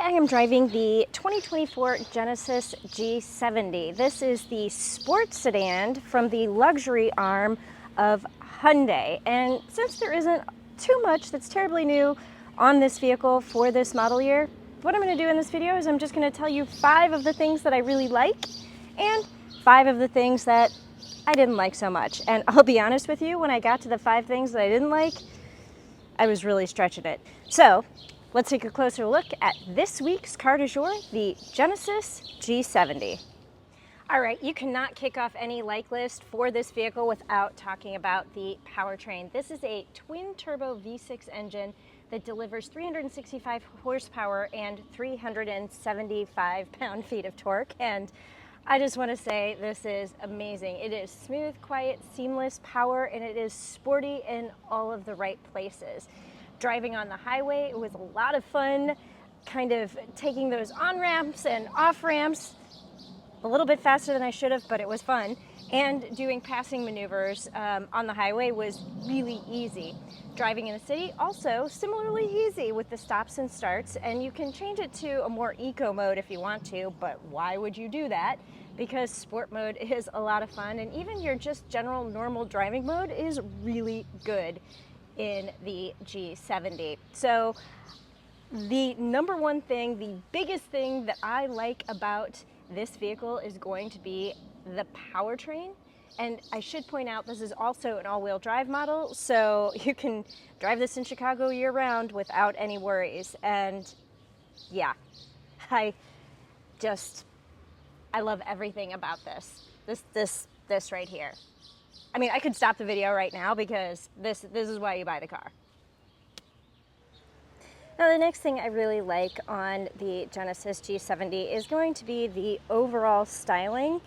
I am driving the 2024 Genesis G70. This is the sports sedan from the luxury arm of Hyundai. And since there isn't too much that's terribly new on this vehicle for this model year, what I'm going to do in this video is I'm just going to tell you 5 of the things that I really like and 5 of the things that I didn't like so much. And I'll be honest with you, when I got to the 5 things that I didn't like, I was really stretching it. So let's take a closer look at this week's car du jour, the Genesis G70. All right, you cannot kick off any like list for this vehicle without talking about the powertrain. This is a twin turbo V6 engine that delivers 365 horsepower and 375 pound-feet of torque. And I just want to say this is amazing. It is smooth, quiet, seamless power, and it is sporty in all of the right places. Driving on the highway, it was a lot of fun, kind of taking those on-ramps and off-ramps a little bit faster than I should have, but it was fun. And doing passing maneuvers on the highway was really easy. Driving in the city, also similarly easy with the stops and starts, and you can change it to a more eco mode if you want to, but why would you do that? Because sport mode is a lot of fun, and even your just general normal driving mode is really good in the G70. So the number one thing, the biggest thing that I like about this vehicle is going to be the powertrain. And I should point out, this is also an all-wheel drive model, so you can drive this in Chicago year-round without any worries. And yeah, I love everything about this right here. I mean, I could stop the video right now because this is why you buy the car. Now, the next thing I really like on the Genesis G70 is going to be the overall styling,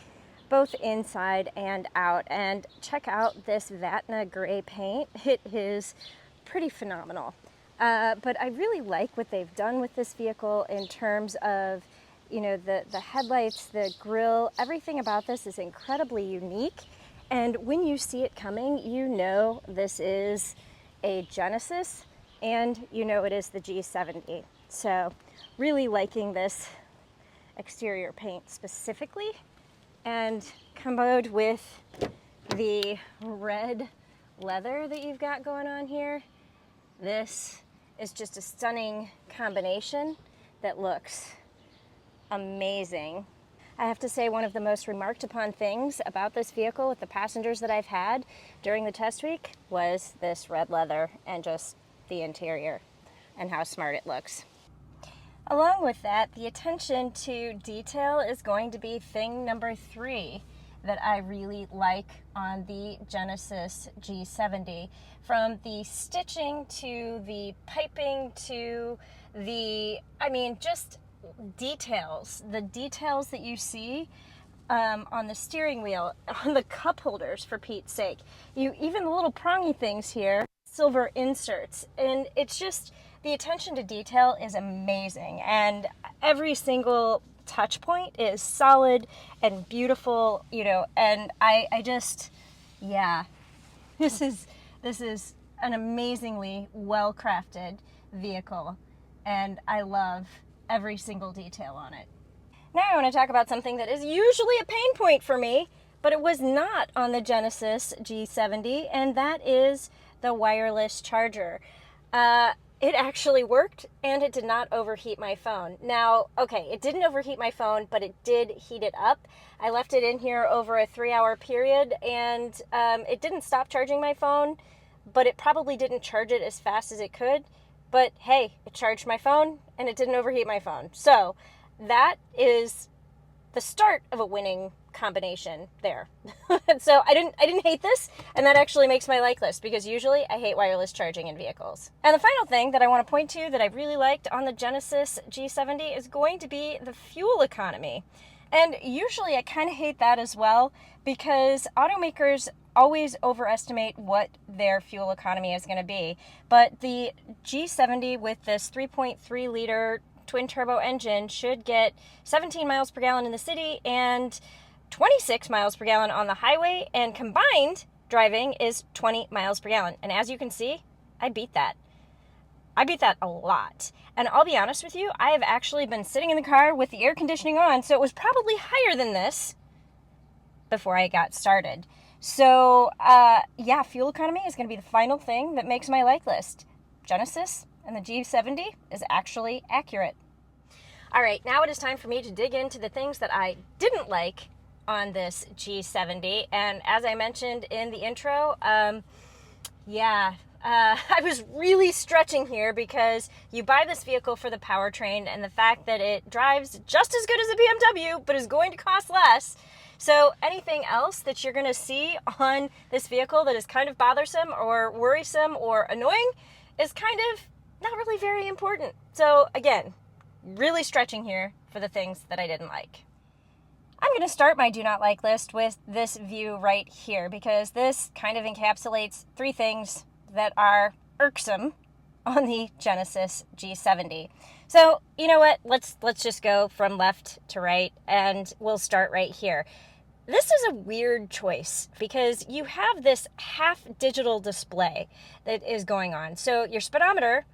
both inside and out. And check out this Vatna gray paint. It is pretty phenomenal. But I really like what they've done with this vehicle in terms of, you know, the headlights, the grille, everything about this is incredibly unique. And when you see it coming, you know this is a Genesis, and you know it is the G70. So really liking this exterior paint specifically, and comboed with the red leather that you've got going on here. This is just a stunning combination that looks amazing. I have to say, one of the most remarked upon things about this vehicle with the passengers that I've had during the test week was this red leather and just the interior and how smart it looks. Along with that, the attention to detail is going to be thing number 3 that I really like on the Genesis G70. From the stitching to the piping to the, just details. The details that you see on the steering wheel, on the cup holders, for Pete's sake. Even the little prongy things here, silver inserts, and it's just, the attention to detail is amazing, and every single touch point is solid and beautiful, you know, and I just, yeah, this is an amazingly well-crafted vehicle, and I love every single detail on it. Now I want to talk about something that is usually a pain point for me, but it was not on the Genesis G70, and that is the wireless charger. It actually worked, and it did not overheat my phone. Now, okay, it didn't overheat my phone, but it did heat it up. I left it in here over a 3-hour period, and it didn't stop charging my phone, but it probably didn't charge it as fast as it could. But hey, it charged my phone, and it didn't overheat my phone. So that is the start of a winning combination there. So I didn't hate this, and that actually makes my like list, because usually I hate wireless charging in vehicles. And the final thing that I want to point to that I really liked on the Genesis G70 is going to be the fuel economy. And usually I kind of hate that as well, because automakers always overestimate what their fuel economy is going to be. But the G70 with this 3.3 liter twin turbo engine should get 17 miles per gallon in the city and 26 miles per gallon on the highway, and combined driving is 20 miles per gallon. And as you can see, I beat that. I beat that a lot. And I'll be honest with you, I have actually been sitting in the car with the air conditioning on, so it was probably higher than this before I got started. So, yeah, fuel economy is going to be the final thing that makes my like list. Genesis and the G70 is actually accurate. All right, now it is time for me to dig into the things that I didn't like on this G70. And as I mentioned in the intro, I was really stretching here because you buy this vehicle for the powertrain and the fact that it drives just as good as a BMW, but is going to cost less. So anything else that you're going to see on this vehicle that is kind of bothersome or worrisome or annoying is kind of not really very important. So again, really stretching here for the things that I didn't like. I'm going to start my do not like list with this view right here because this kind of encapsulates three things that are irksome on the Genesis G70. So, you know what? Let's just go from left to right and we'll start right here. This is a weird choice because you have this half digital display that is going on. So your speedometer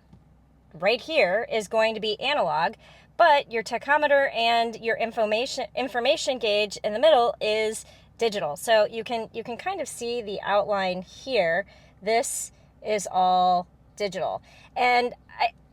right here is going to be analog, but your tachometer and your information gauge in the middle is digital. So you can kind of see the outline here. This is all digital. And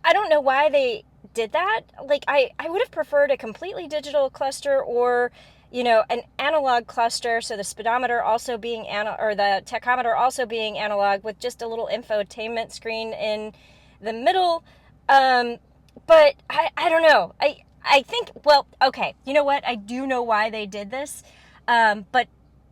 I don't know why they did that. Like I would have preferred a completely digital cluster or, you know, an analog cluster. So the speedometer also being or the tachometer also being analog with just a little infotainment screen in the middle. But I don't know. I think, well, okay, you know what? I do know why they did this. But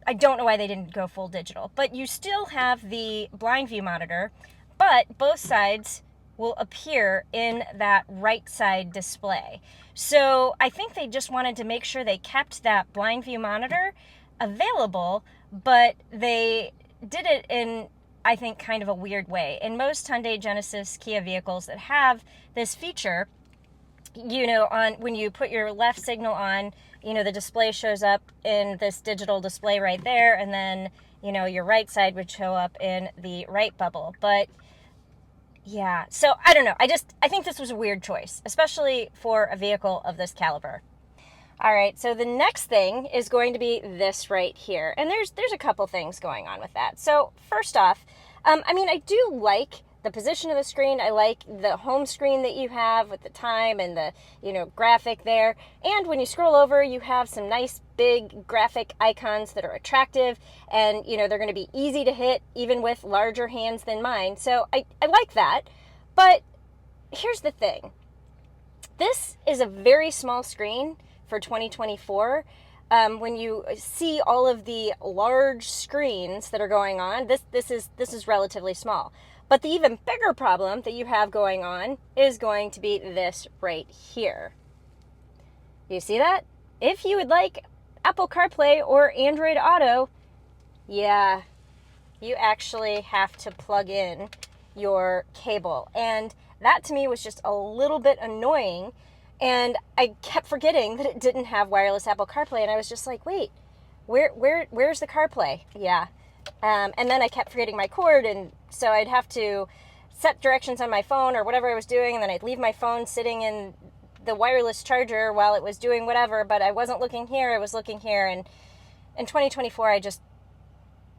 I don't know why they didn't go full digital. But you still have the blind view monitor, but both sides will appear in that right side display. So I think they just wanted to make sure they kept that blind view monitor available, but they did it in, I think, kind of a weird way. In most Hyundai, Genesis, Kia vehicles that have this feature, you know, on when you put your left signal on, you know, the display shows up in this digital display right there, and then, you know, your right side would show up in the right bubble. But yeah, so I don't know. I think this was a weird choice, especially for a vehicle of this caliber. All right, so the next thing is going to be this right here. And there's a couple things going on with that. So first off, I do like the position of the screen. I like the home screen that you have with the time and the, you know, graphic there. And when you scroll over, you have some nice big graphic icons that are attractive and, you know, they're going to be easy to hit even with larger hands than mine. So I like that. But here's the thing. This is a very small screen for 2024. When you see all of the large screens that are going on, this is relatively small. But the even bigger problem that you have going on is going to be this right here. You see that? If you would like Apple CarPlay or Android Auto, yeah, you actually have to plug in your cable. And that to me was just a little bit annoying. And I kept forgetting that it didn't have wireless Apple CarPlay. And I was just like, wait, where's the CarPlay? Yeah. And then I kept forgetting my cord, and so I'd have to set directions on my phone or whatever I was doing, and then I'd leave my phone sitting in the wireless charger while it was doing whatever, but I wasn't looking here, I was looking here, and in 2024,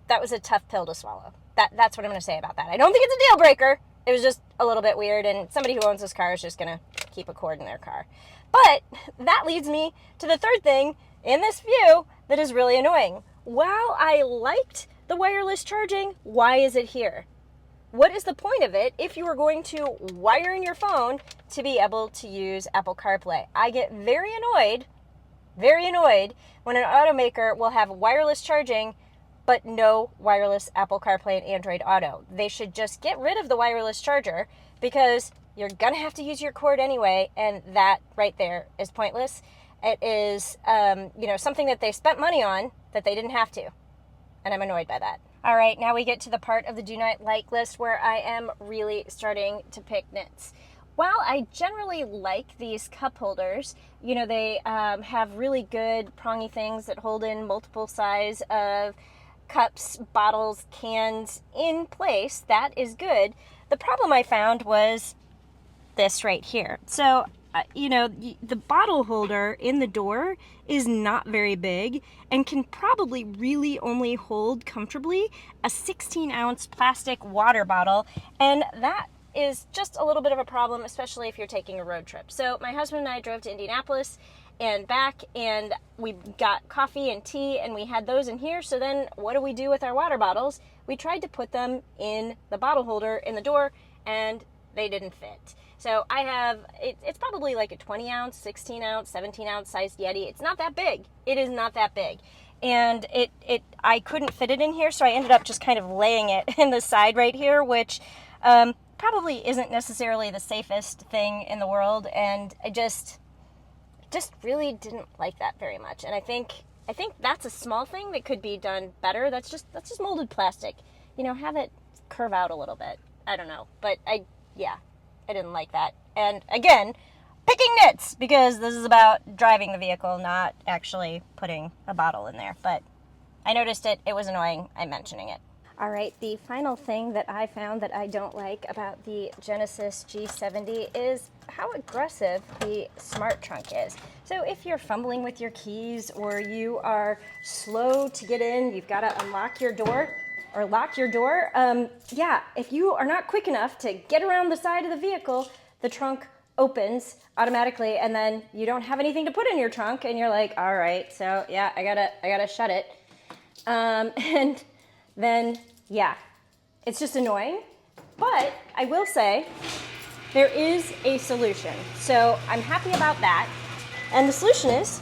that was a tough pill to swallow. That's what I'm going to say about that. I don't think it's a deal breaker. It was just a little bit weird, and somebody who owns this car is just going to keep a cord in their car. But that leads me to the third thing in this view that is really annoying. While I liked the wireless charging, why is it here? What is the point of it if you are going to wire in your phone to be able to use Apple CarPlay? I get very annoyed when an automaker will have wireless charging but no wireless Apple CarPlay and Android Auto. They should just get rid of the wireless charger because you're going to have to use your cord anyway, and that right there is pointless. It is something that they spent money on that they didn't have to. And I'm annoyed by that. All right, now we get to the part of the do not like list where I am really starting to pick nits. While I generally like these cup holders, you know, they have really good prongy things that hold in multiple size of cups, bottles, cans in place. That is good. The problem I found was this right here. So, you know, the bottle holder in the door is not very big and can probably really only hold comfortably a 16-ounce plastic water bottle, and that is just a little bit of a problem, especially if you're taking a road trip. So my husband and I drove to Indianapolis and back, and we got coffee and tea, and we had those in here. So then what do we do with our water bottles? We tried to put them in the bottle holder in the door, and they didn't fit. So I have, it's probably like a 20-ounce, 16-ounce, 17-ounce sized Yeti. It's not that big. It is not that big. And I couldn't fit it in here, so I ended up just kind of laying it in the side right here, which probably isn't necessarily the safest thing in the world. And I just really didn't like that very much. And I think that's a small thing that could be done better. That's just molded plastic. You know, have it curve out a little bit. I don't know, but I didn't like that. And again, picking nits, because this is about driving the vehicle, not actually putting a bottle in there. But I noticed it. It was annoying. I'm mentioning it. All right, the final thing that I found that I don't like about the Genesis G70 is how aggressive the smart trunk is. So if you're fumbling with your keys, or you are slow to get in, you've got to unlock your door or lock your door, if you are not quick enough to get around the side of the vehicle, the trunk opens automatically, and then you don't have anything to put in your trunk, and you're like, all right, so yeah, I gotta shut it. And then, yeah, it's just annoying. But I will say there is a solution. So I'm happy about that. And the solution is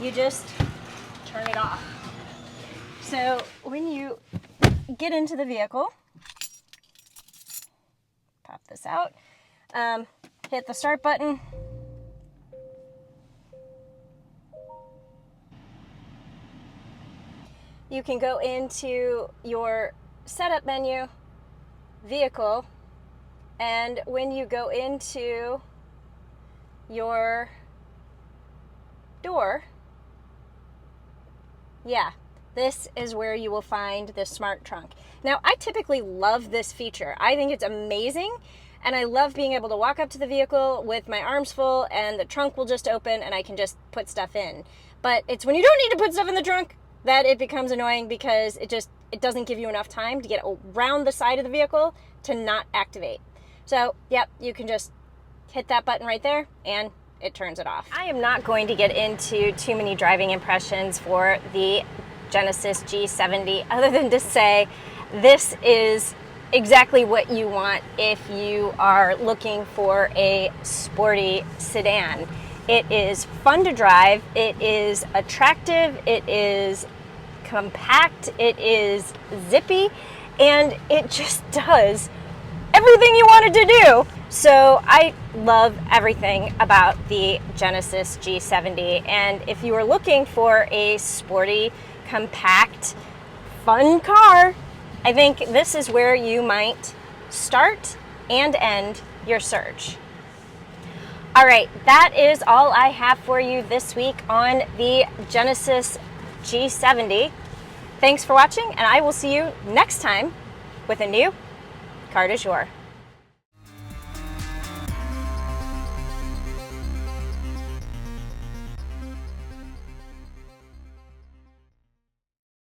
you just turn it off. So when you get into the vehicle, pop this out, hit the start button, you can go into your setup menu, vehicle, and when you go into your door, this is where you will find the smart trunk. Now, I typically love this feature. I think it's amazing, and I love being able to walk up to the vehicle with my arms full, and the trunk will just open, and I can just put stuff in. But it's when you don't need to put stuff in the trunk that it becomes annoying, because it doesn't give you enough time to get around the side of the vehicle to not activate. So, yep, you can just hit that button right there, and it turns it off. I am not going to get into too many driving impressions for the Genesis G70, other than to say this is exactly what you want if you are looking for a sporty sedan. It is fun to drive, it is attractive, it is compact, it is zippy, and it just does everything you wanted to do. So I love everything about the Genesis G70, and if you are looking for a sporty, compact, fun car, I think this is where you might start and end your search. All right, that is all I have for you this week on the Genesis G70. Thanks for watching, and I will see you next time with a new Car du Jour.